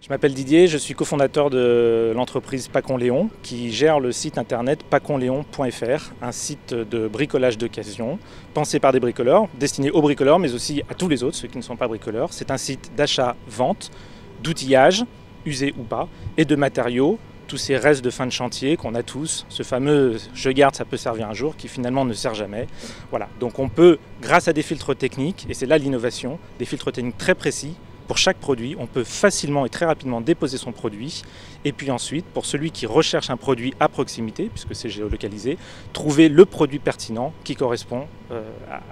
Je m'appelle Didier, je suis cofondateur de l'entreprise Pacon Léon qui gère le site internet paconléon.fr, un site de bricolage d'occasion pensé par des bricoleurs, destiné aux bricoleurs mais aussi à tous les autres, ceux qui ne sont pas bricoleurs. C'est un site d'achat-vente, d'outillage, usé ou pas, et de matériaux, tous ces restes de fin de chantier qu'on a tous, ce fameux « je garde, ça peut servir un jour » qui finalement ne sert jamais. Voilà, donc on peut, grâce à des filtres techniques, et c'est là l'innovation, des filtres techniques très précis, pour chaque produit, on peut facilement et très rapidement déposer son produit et puis ensuite, pour celui qui recherche un produit à proximité, puisque c'est géolocalisé, trouver le produit pertinent qui correspond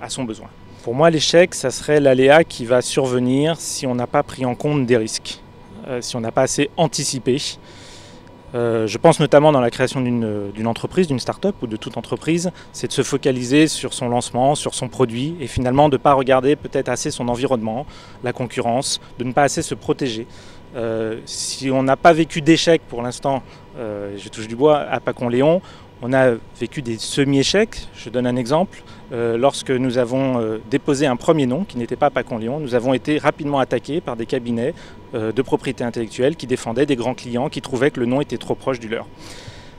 à son besoin. Pour moi, l'échec, ça serait l'aléa qui va survenir si on n'a pas pris en compte des risques, si on n'a pas assez anticipé. Je pense notamment dans la création d'une entreprise, d'une start-up ou de toute entreprise, c'est de se focaliser sur son lancement, sur son produit et finalement de ne pas regarder peut-être assez son environnement, la concurrence, de ne pas assez se protéger. Si on n'a pas vécu d'échec pour l'instant, je touche du bois, à Pacon Léon, on a vécu des semi-échecs. Je donne un exemple. Lorsque nous avons déposé un premier nom qui n'était pas Pacon Léon, nous avons été rapidement attaqués par des cabinets de propriété intellectuelle qui défendaient des grands clients qui trouvaient que le nom était trop proche du leur.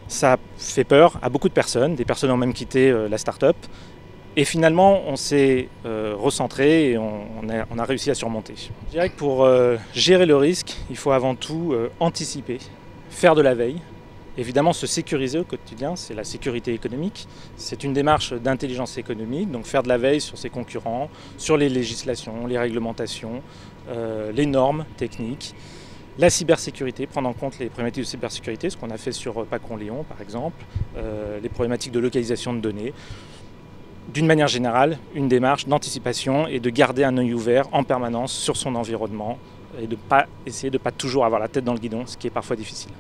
Ça fait peur à beaucoup de personnes, des personnes ont même quitté la start-up. Et finalement, on s'est recentré et on a réussi à surmonter. Je dirais que pour gérer le risque, il faut avant tout anticiper, faire de la veille. Évidemment, se sécuriser au quotidien, c'est la sécurité économique. C'est une démarche d'intelligence économique, donc faire de la veille sur ses concurrents, sur les législations, les réglementations, les normes techniques. La cybersécurité, prendre en compte les problématiques de cybersécurité, ce qu'on a fait sur Pacon Léon par exemple, les problématiques de localisation de données. D'une manière générale, une démarche d'anticipation et de garder un œil ouvert en permanence sur son environnement et de ne pas essayer de ne pas toujours avoir la tête dans le guidon, ce qui est parfois difficile.